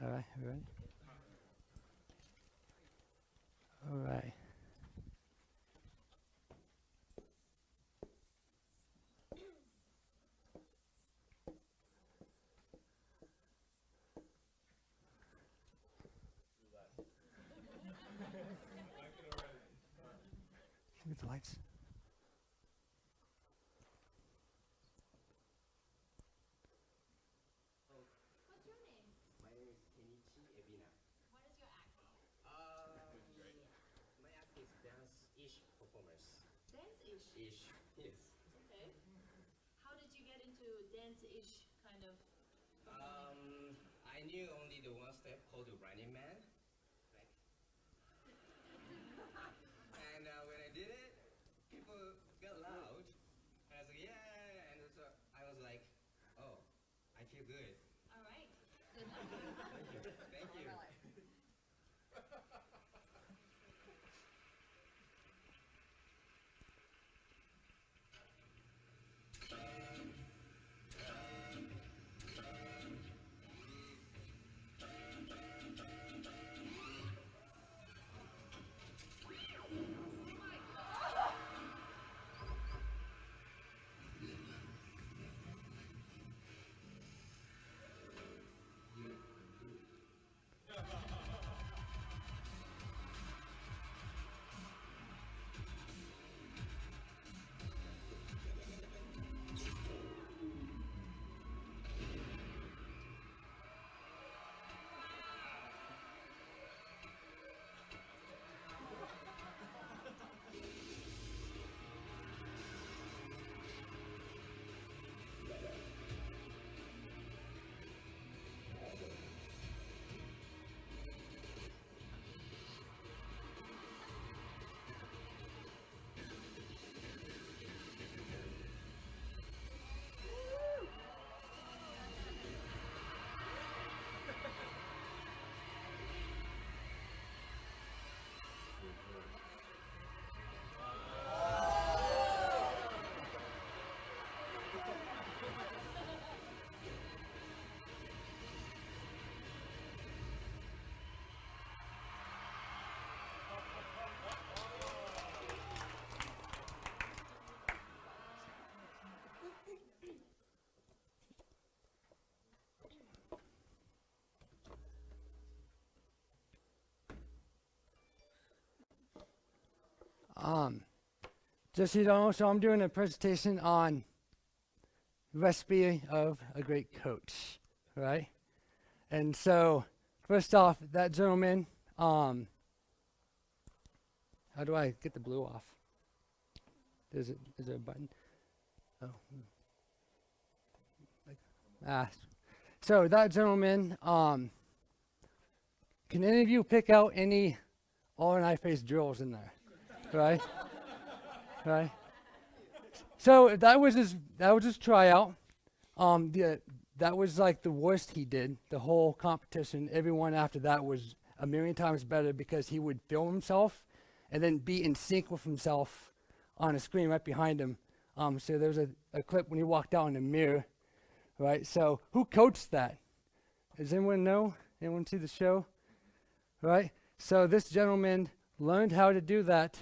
All right, ready? All right. Get the lights. What's your name? My name is Kenichi Ebina. What is your act? My act is dance-ish performance. Dance-ish. Ish, yes. Okay. How did you get into dance-ish kind of performing? I knew only the one step called the Running Man. Like, and when I did it, people got loud. And I was like, yeah, and so I was like, oh, I feel good. All right. Good luck. Thank you. Just so you know, so I'm doing a presentation on recipe of a great coach, right? And so, first off, that gentleman, how do I get the blue off? Is there a button? Oh. So that gentleman, can any of you pick out any R&I face drills in there, right? Right. So that was his tryout. That was like the worst he did. The whole competition. Everyone after that was a million times better because he would film himself, and then be in sync with himself on a screen right behind him. So there was a clip when he walked out in the mirror, right? So who coached that? Does anyone know? Anyone see the show? Right. So this gentleman learned how to do that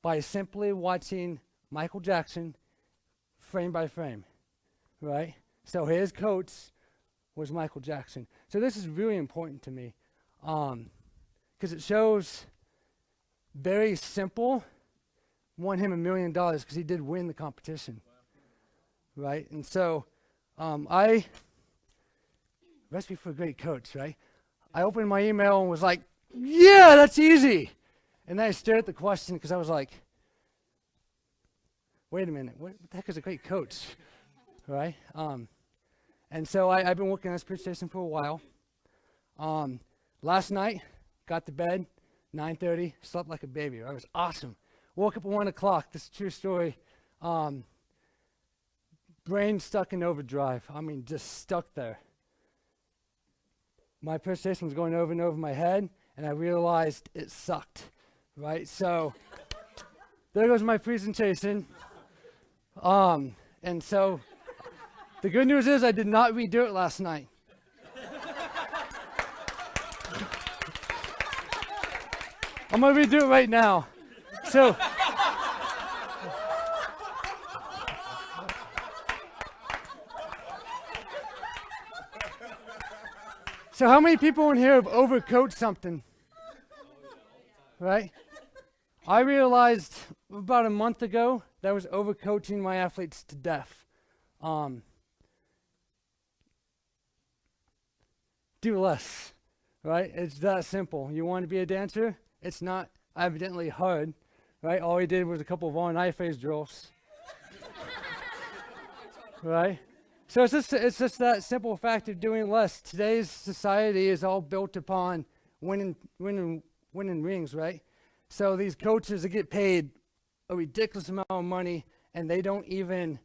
by simply watching Michael Jackson frame by frame, right? So his coach was Michael Jackson. So this is really important to me because it shows very simple, won him $1 million because he did win the competition, right? And so recipe for a great coach, right? I opened my email and was like, yeah, that's easy. And then I stared at the question because I was like, wait a minute, what the heck is a great coach, right? And so I've been working on this presentation for a while. Last night, got to bed, 9:30, slept like a baby. It was awesome. Woke up at 1 o'clock. This is a true story. Brain stuck in overdrive. I mean, just stuck there. My presentation was going over and over my head, and I realized it sucked. Right, so there goes my presentation. And so the good news is I did not redo it last night. I'm gonna redo it right now. So, so how many people in here have overcoached something? Right? I realized about a month ago that I was overcoaching my athletes to death. Do less, right? It's that simple. You want to be a dancer? It's not evidently hard, right? All he did was a couple of on-eye phase drills, right? So it's just that simple fact of doing less. Today's society is all built upon winning rings, right? So these coaches that get paid a ridiculous amount of money, and they don't even,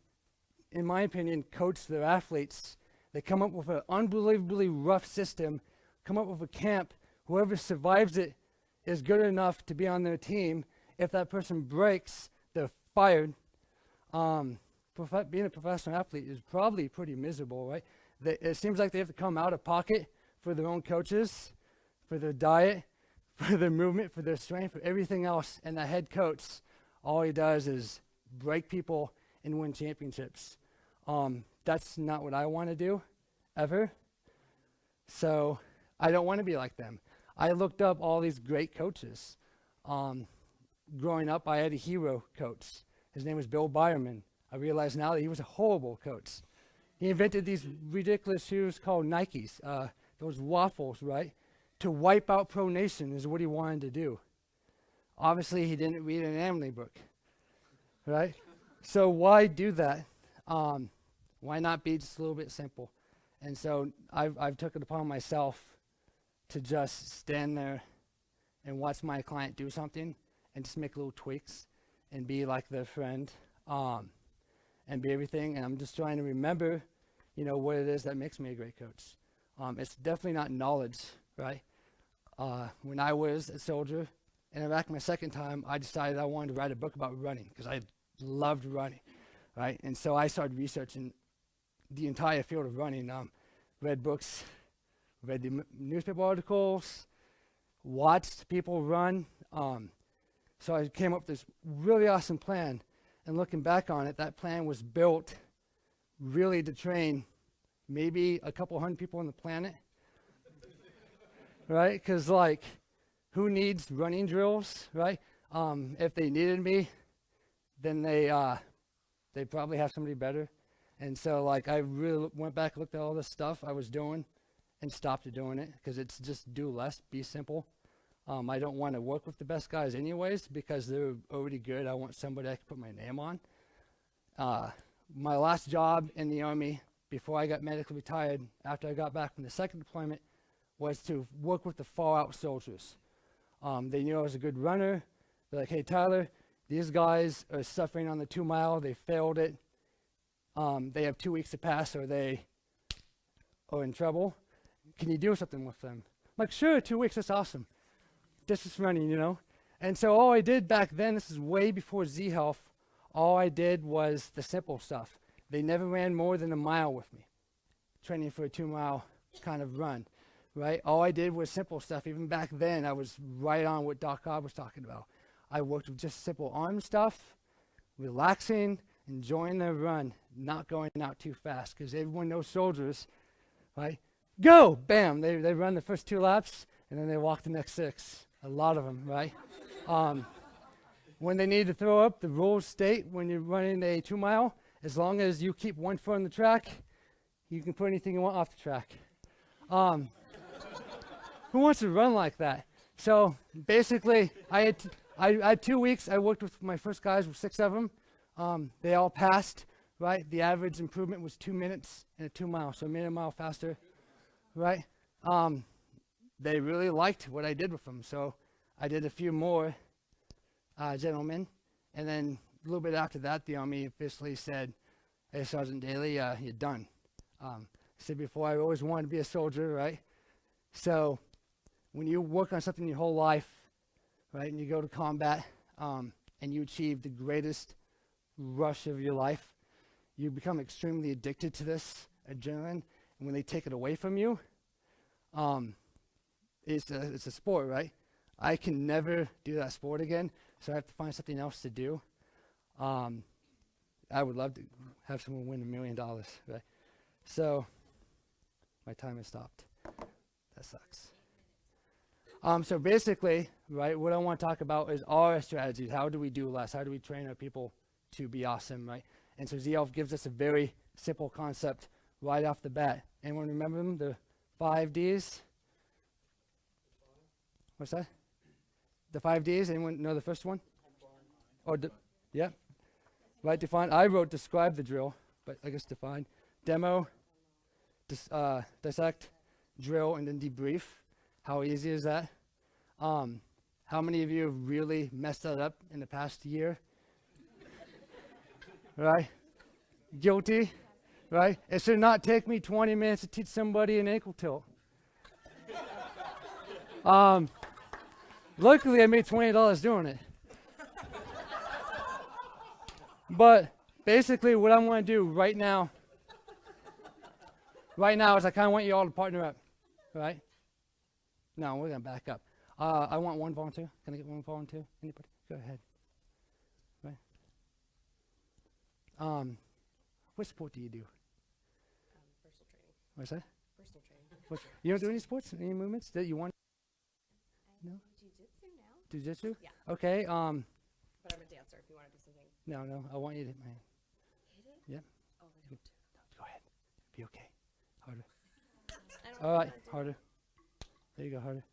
in my opinion, coach their athletes. They come up with an unbelievably rough system, come up with a camp. Whoever survives it is good enough to be on their team. If that person breaks, they're fired. Being a professional athlete is probably pretty miserable, right? It seems like they have to come out of pocket for their own coaches, for their diet, for their movement, for their strength, for everything else. And the head coach, all he does is break people and win championships. That's not what I want to do, ever. So I don't want to be like them. I looked up all these great coaches. Growing up, I had a hero coach. His name was Bill Byerman. I realize now that he was a horrible coach. He invented these ridiculous shoes called Nikes, those waffles, right? To wipe out Pro Nation is what he wanted to do. Obviously, he didn't read an Amley book, right? So why do that? Why not be just a little bit simple? And so I've took it upon myself to just stand there and watch my client do something and just make little tweaks and be like their friend and be everything. And I'm just trying to remember, what it is that makes me a great coach. It's definitely not knowledge, right? When I was a soldier in Iraq my second time, I decided I wanted to write a book about running because I loved running, right? And so I started researching the entire field of running, read books, read the newspaper articles, watched people run. So I came up with this really awesome plan. And looking back on it, that plan was built really to train maybe a couple hundred people on the planet, right? Because, who needs running drills, right? If they needed me, then they probably have somebody better. And so, I really went back and looked at all this stuff I was doing and stopped doing it because it's just do less, be simple. I don't want to work with the best guys anyways because they're already good. I want somebody I can put my name on. My last job in the Army, before I got medically retired, after I got back from the second deployment, was to work with the fallout soldiers. They knew I was a good runner. They're like, hey, Tyler, these guys are suffering on the 2 mile. They failed it. They have 2 weeks to pass or they are in trouble. Can you do something with them? I'm like, sure, 2 weeks, that's awesome. Distance running, And so all I did back then, this is way before Z Health, all I did was the simple stuff. They never ran more than a mile with me, training for a 2 mile kind of run, right? All I did was simple stuff. Even back then, I was right on what Doc Cobb was talking about. I worked with just simple arm stuff, relaxing, enjoying their run, not going out too fast, because everyone knows soldiers, right? Go! Bam! They run the first 2 laps, and then they walk the next 6. A lot of them, right? When they need to throw up, the rules state when you're running a 2 mile, as long as you keep one foot on the track, you can put anything you want off the track. Who wants to run like that? So basically, I had 2 weeks. I worked with my first guys, with 6 of them. They all passed, right? The average improvement was 2 minutes in a 2 mile, so a minute a mile faster, right? They really liked what I did with them, so I did a few more gentlemen, and then a little bit after that, the Army officially said, hey, Sergeant Daly, you're done. I said before, I always wanted to be a soldier, right? So when you work on something your whole life, right, and you go to combat, and you achieve the greatest rush of your life, you become extremely addicted to this adrenaline, and when they take it away from you, it's a sport, right? I can never do that sport again, so I have to find something else to do. I would love to have someone win $1 million, right? So my time has stopped. That sucks. So basically, right, what I want to talk about is our strategies. How do we do less? How do we train our people to be awesome, right? And so ZELF gives us a very simple concept right off the bat. Anyone remember them? The 5 Ds? What's that? The 5 Ds? Anyone know the first one? Or yeah. Right, define. I wrote describe the drill, but I guess define. Demo, dissect, drill, and then debrief. How easy is that? How many of you have really messed that up in the past year? Right? Guilty? Right? It should not take me 20 minutes to teach somebody an ankle tilt. Luckily, I made $20 doing it. But basically, what I want to do right now is I kind of want you all to partner up, right? No, we're going to back up. I want one volunteer. Can I get one volunteer? Anybody? Go ahead. Right. What sport do you do? Personal training. What's that? Personal training. You don't do any sports? Any movements that you want? I No? do jiu-jitsu now. Jiu-jitsu? Yeah. Okay. But I'm a dancer if you want to do something. No. I want you to hit my hand. Hit it? Yep. Oh, I don't. Go ahead. Be okay. Harder. I don't All right. want to. Harder. There you go. Harder.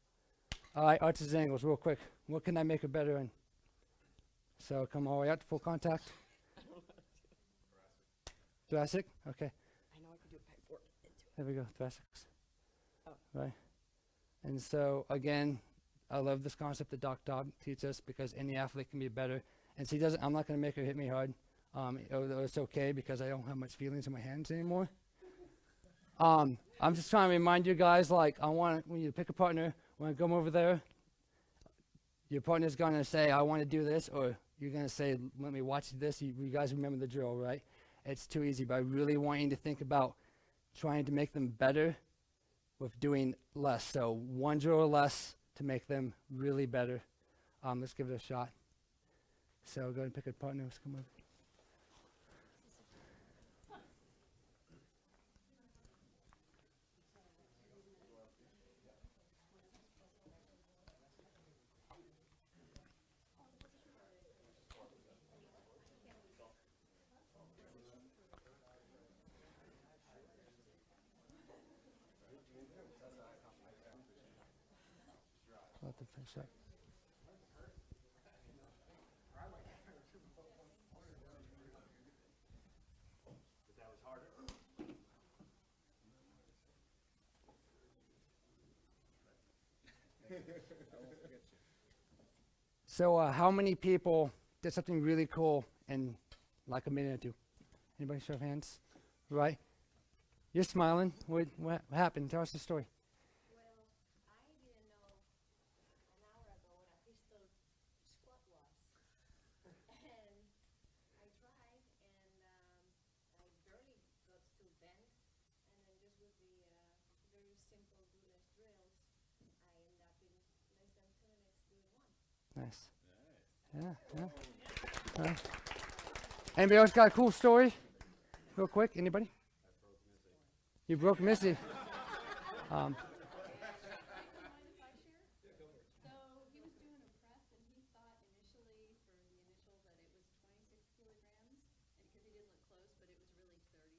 All right. Arches and angles, real quick. What can I make it better in? So come all the way out to full contact. Thoracic? Okay. I know I can do a pegboard into it. There we go. Thoracics. Oh. Right. And so again, I love this concept that Doc Dobb teaches us because any athlete can be better. And so he doesn't. I'm not going to make her hit me hard. Although it's okay because I don't have much feelings in my hands anymore. I'm just trying to remind you guys, like, when you pick a partner, when I come over there, your partner's going to say, I want to do this, or you're going to say, let me watch this. You guys remember the drill, right? It's too easy, but I really want you to think about trying to make them better with doing less. So one drill or less to make them really better. Let's give it a shot. So go ahead and pick a partner. Let's come over. Let them finish up. So how many people did something really cool in like a minute or two? Anybody show of hands? Right? You're smiling. What happened? Tell us the story. Well, I didn't know an hour ago what a pistol squat was. And I tried, and I barely got to bend. And then just with the very simple glueless drills, I ended up in less than 2 minutes doing one. Nice. Yeah. Anybody else got a cool story? Real quick, anybody? You broke Missy. Mind if I share? So he was doing a press and he thought initially for the initial that it was 26 kilograms, and because he didn't look close, but it was really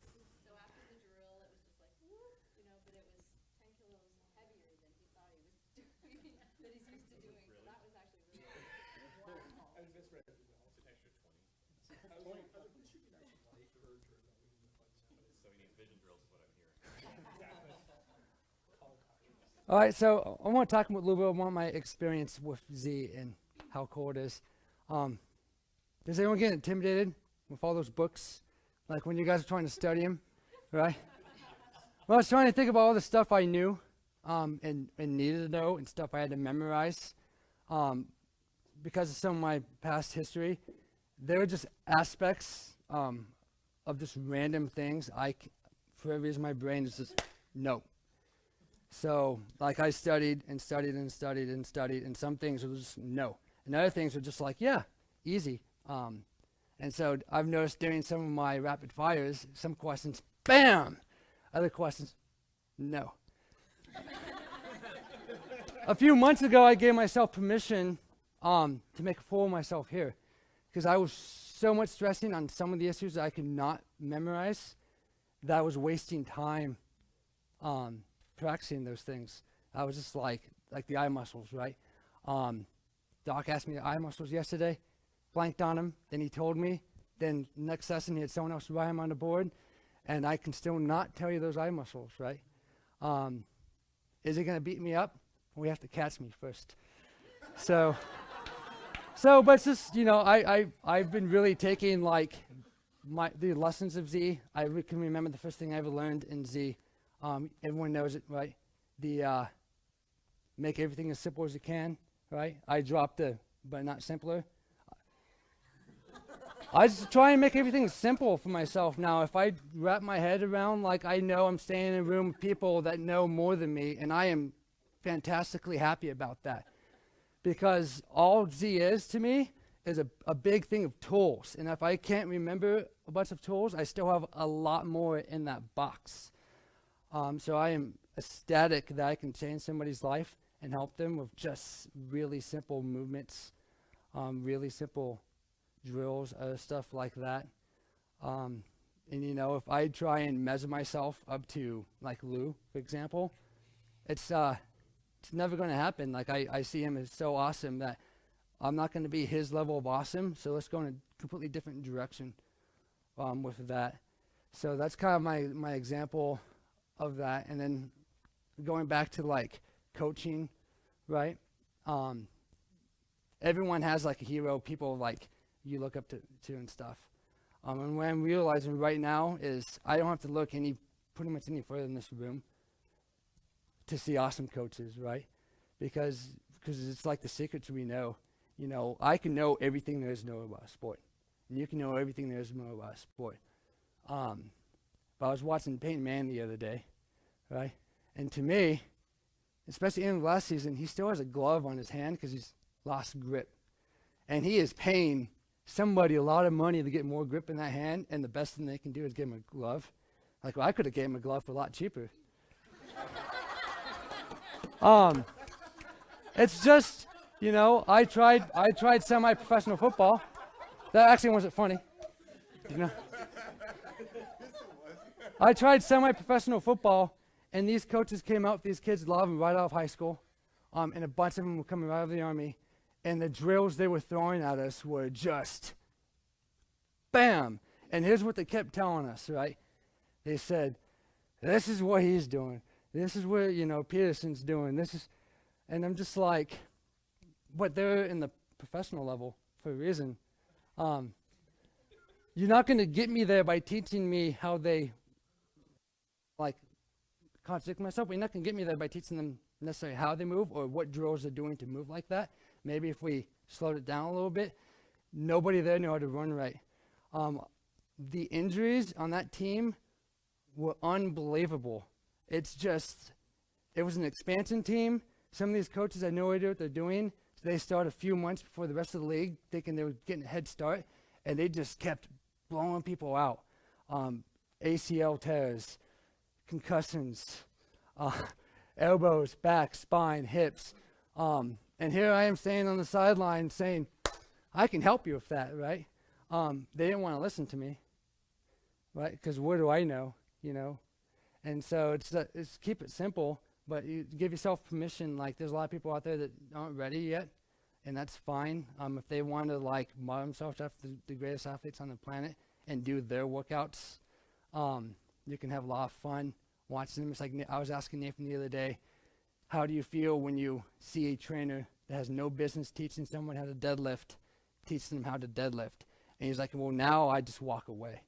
36. So after the drill, it was just like, whoop, but it was 10 kilos heavier than he thought he was doing, that he's used to doing. So that was actually really wow. I misread it. It's an extra 20. So he needs vision drills is what I'm hearing. Exactly. All right, so I want to talk a little bit about my experience with Z and how cool it is. Does anyone get intimidated with all those books? Like when you guys are trying to study them, right? Well, I was trying to think about all the stuff I knew and needed to know and stuff I had to memorize. Because of some of my past history, there were just aspects of just random things. For a reason, my brain is just, no. So like I studied and studied and studied and studied, and some things were just no, and other things were just like yeah, easy. And so I've noticed during some of my rapid fires, some questions, bam, other questions, no. A few months ago, I gave myself permission to make a fool of myself here, because I was so much stressing on some of the issues that I could not memorize that I was wasting time practicing those things. I was just like the eye muscles, right? Doc asked me the eye muscles yesterday, blanked on them, then he told me, then next lesson he had someone else write him on the board, and I can still not tell you those eye muscles, right? Is it going to beat me up? We have to catch me first. So, but it's just, you know, I've been really taking like the lessons of Z. I can remember the first thing I ever learned in Z. Everyone knows it, right? The make everything as simple as you can, right? I dropped the but not simpler. I just try and make everything simple for myself now. If I wrap my head around, like I know I'm staying in a room with people that know more than me, and I am fantastically happy about that. Because all Z is to me is a big thing of tools. And if I can't remember a bunch of tools, I still have a lot more in that box. So I am ecstatic that I can change somebody's life and help them with just really simple movements, really simple drills, other stuff like that. And you know, if I try and measure myself up to like Lou, for example, it's never going to happen. Like I see him as so awesome that I'm not going to be his level of awesome. So let's go in a completely different direction with that. So that's kind of my example of that. And then going back to like coaching, right? Everyone has like a hero, people like you look up to and stuff. And what I'm realizing right now is I don't have to look pretty much any further in this room to see awesome coaches, right? Because it's like the secrets we know. You know, I can know everything there is to know about sport, and you can know everything there is to know about sport. But I was watching Peyton Manning the other day, right? And to me, especially in the last season, he still has a glove on his hand because he's lost grip, and he is paying somebody a lot of money to get more grip in that hand, and the best thing they can do is give him a glove. Like, well, I could have gave him a glove for a lot cheaper. It's just, you know, I tried semi-professional football. That actually wasn't funny, you know. I tried semi-professional football, and these coaches came out with these kids, a lot of them right out of high school, and a bunch of them were coming right out of the Army, and the drills they were throwing at us were just, bam! And here's what they kept telling us, right? They said, this is what he's doing. This is what, you know, Peterson's doing. And I'm just like, but they're in the professional level for a reason. You're not going to get me there by teaching me how they, like, contradict myself, but you're not going to get me there by teaching them necessarily how they move or what drills they're doing to move like that. Maybe if we slowed it down a little bit, nobody there knew how to run right. The injuries on that team were unbelievable. It was an expansion team. Some of these coaches had no idea what they're doing. So they start a few months before the rest of the league, thinking they were getting a head start, and they just kept blowing people out. ACL tears, concussions, elbows, back, spine, hips. And here I am standing on the sideline saying, I can help you with that, right? They didn't want to listen to me, right? Because what do I know, you know? And so it's keep it simple, but you give yourself permission. Like, there's a lot of people out there that aren't ready yet, and that's fine. If they want to like model themselves after the greatest athletes on the planet and do their workouts, you can have a lot of fun watching them. It's like I was asking Nathan the other day, how do you feel when you see a trainer that has no business teaching someone how to deadlift, teaching them how to deadlift? And he's like, well, now I just walk away,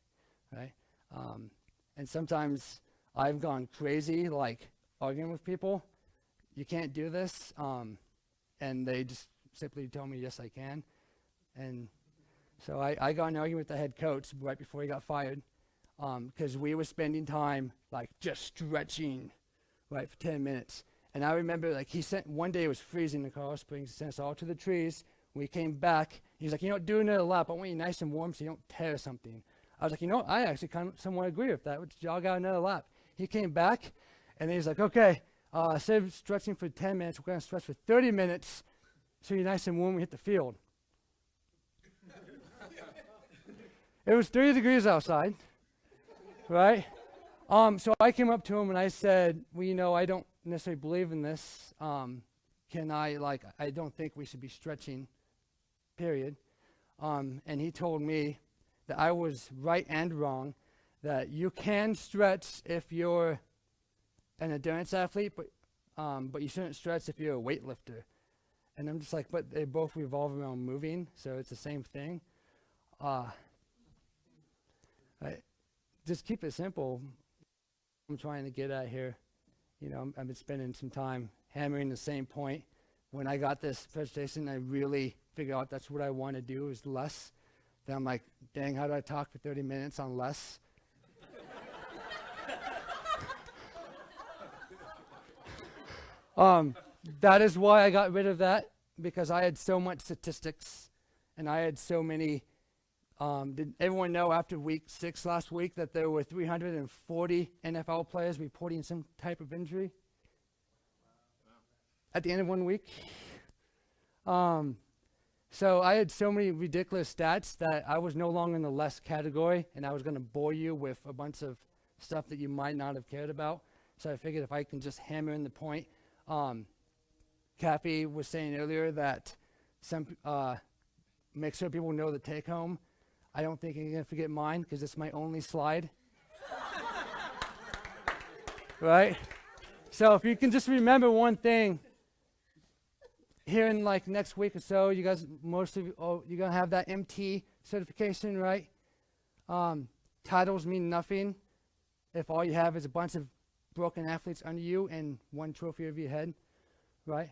right? And sometimes I've gone crazy, like arguing with people. You can't do this. And they just simply tell me, yes, I can. And so I got in an argument with the head coach right before he got fired, because we were spending time like just stretching right, for 10 minutes. And I remember, like, one day it was freezing in Colorado Springs. He sent us all to the trees. We came back. He's like, do another lap. I want you nice and warm so you don't tear something. I was like, I actually kind of somewhat agree with that. Y'all got another lap. He came back, and he's like, okay, instead of stretching for 10 minutes, we're going to stretch for 30 minutes so you're nice and warm when we hit the field. It was 30 degrees outside, right? So I came up to him, and I said, well, I don't necessarily believe in this. I don't think we should be stretching, period. And he told me that I was right and wrong, that you can stretch if you're an endurance athlete, but you shouldn't stretch if you're a weightlifter. And I'm just like, but they both revolve around moving, so it's the same thing. Just keep it simple. I'm trying to get at here. I've been spending some time hammering the same point. When I got this presentation, I really figured out that's what I want to do is less. Then I'm like, dang, how do I talk for 30 minutes on less? That is why I got rid of that, because I had so much statistics, and I had so many. Did everyone know after week 6 last week that there were 340 NFL players reporting some type of injury at the end of 1 week? So I had so many ridiculous stats that I was no longer in the less category, and I was going to bore you with a bunch of stuff that you might not have cared about. So I figured if I can just hammer in the point. Kathy was saying earlier that make sure people know the take home. I don't think you're going to forget mine because it's my only slide. Right? So if you can just remember one thing, here in like next week or so, you guys, most of you, you're going to have that MT certification, right? Titles mean nothing if all you have is a bunch of broken athletes under you and one trophy over your head, right?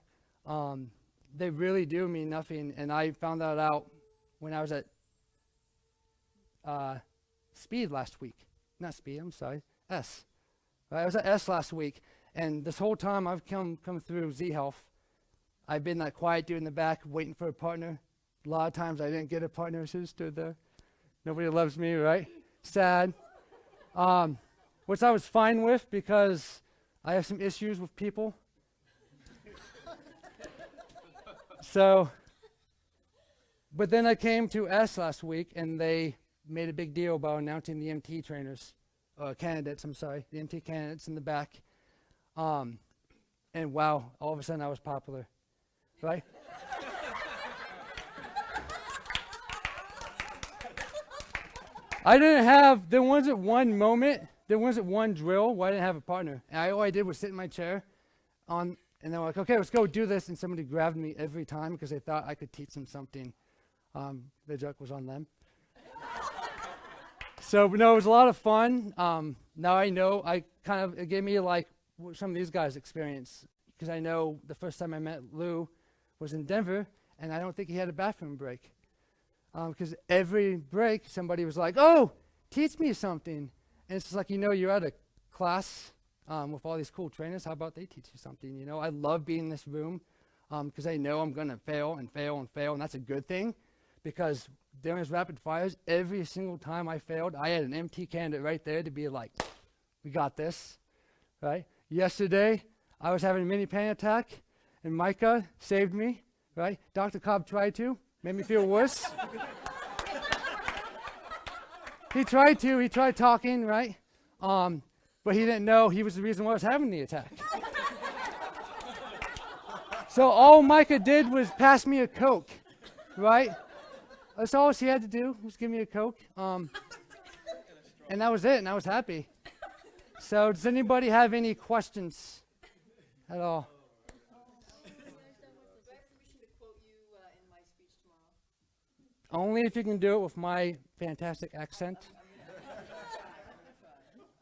They really do mean nothing, and I found that out when I was at Speed last week. Not Speed, I'm sorry, S. Right? I was at S last week, and this whole time I've come through Z Health. I've been that quiet dude in the back waiting for a partner. A lot of times I didn't get a partner, I should have stood there. Nobody loves me, right? Sad. Which I was fine with because I have some issues with people. But then I came to S last week, and they made a big deal about announcing the MT trainers, candidates, the MT candidates in the back. And wow, all of a sudden I was popular, right? There wasn't one moment, there wasn't one drill where I didn't have a partner. And all I did was sit in my chair, and they were like, okay, let's go do this. And somebody grabbed me every time because they thought I could teach them something. The joke was on them. So, no, it was a lot of fun. Now I know, it gave me like some of these guys' experience, because I know the first time I met Lou was in Denver, and I don't think he had a bathroom break. Because every break, somebody was like, oh, teach me something. And it's just like, you're at a class with all these cool trainers. How about they teach you something? I love being in this room because I know I'm going to fail and fail and fail, and that's a good thing, because during his rapid fires, every single time I failed, I had an MT candidate right there to be like, we got this, right? Yesterday, I was having a mini panic attack, and Micah saved me, right? Dr. Cobb tried to, made me feel worse. He tried talking, right? But he didn't know he was the reason why I was having the attack. So all Micah did was pass me a Coke, right? That's all she had to do, was give me a Coke. And that was it, and I was happy. So does anybody have any questions at all? Do I have permission to quote you in my speech tomorrow? Only if you can do it with my fantastic accent.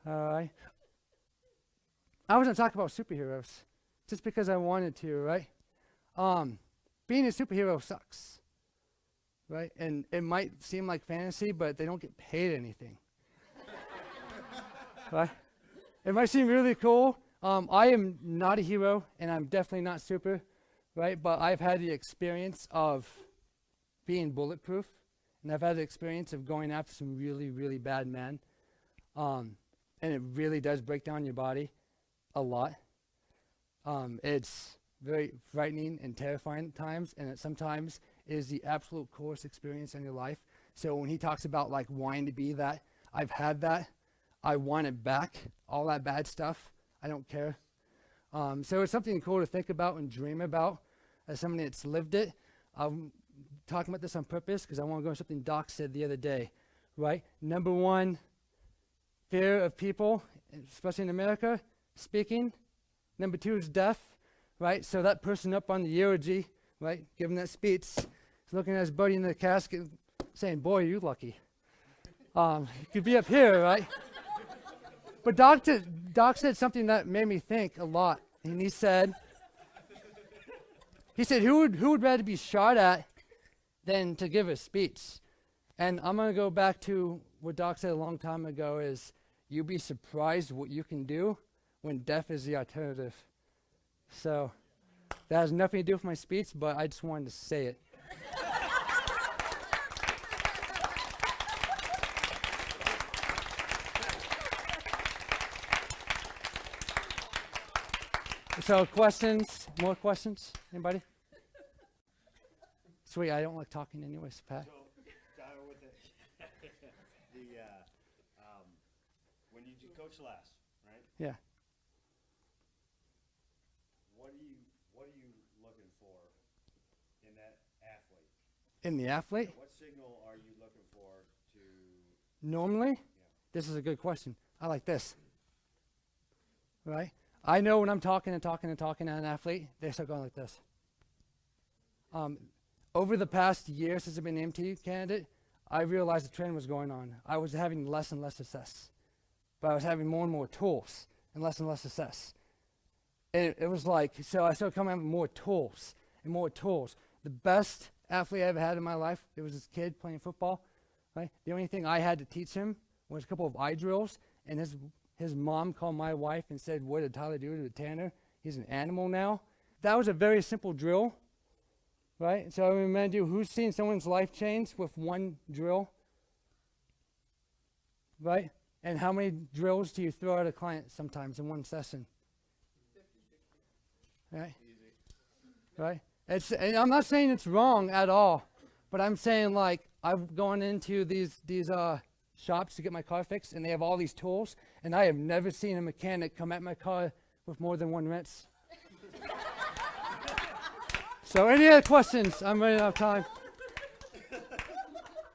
All right. I wasn't talking about superheroes, just because I wanted to, right? Being a superhero sucks, right? And it might seem like fantasy, but they don't get paid anything. Right? It might seem really cool, I am not a hero, and I'm definitely not super, right? But I've had the experience of being bulletproof, and I've had the experience of going after some really, really bad men. And it really does break down your body a lot. It's very frightening and terrifying at times, and it sometimes is the absolute coolest experience in your life. So when he talks about like wanting to be that, I've had that. I want it back, all that bad stuff. I don't care. So it's something cool to think about and dream about as somebody that's lived it. I'm talking about this on purpose because I want to go to something Doc said the other day, right? Number one, fear of people, especially in America, speaking. Number two is death, right? So that person up on the eulogy, right, giving that speech, is looking at his buddy in the casket saying, boy, you lucky. You could be up here, right? But Doc said something that made me think a lot. And he said, who would rather be shot at than to give a speech? And I'm going to go back to what Doc said a long time ago is, you'd be surprised what you can do when death is the alternative. So that has nothing to do with my speech, but I just wanted to say it. So questions? More questions? Anybody? Sweet, I don't like talking anyways, Pat. So, Tyler, with when you coach last, right? Yeah. What are you looking for in that athlete? In the athlete? What signal are you looking for to? Normally? This is a good question. I like this. Right? I know when I'm talking at an athlete, they start going like this. Over the past year since I've been an MT candidate, I realized the trend was going on. I was having less and less success. But I was having more and more tools and less success. And it was like, so I started coming up with more tools and more tools. The best athlete I ever had in my life, there was this kid playing football, right? The only thing I had to teach him was a couple of eye drills, and his mom called my wife and said, what did Tyler do to Tanner? He's an animal now. That was a very simple drill, right? So I remind you, who's seen someone's life change with one drill, right? And how many drills do you throw at a client sometimes in one session? Right? Right? And I'm not saying it's wrong at all, but I'm saying like I've gone into these shops to get my car fixed, and they have all these tools, and I have never seen a mechanic come at my car with more than one rinse. So any other questions? I'm running out of time.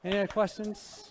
Any other questions?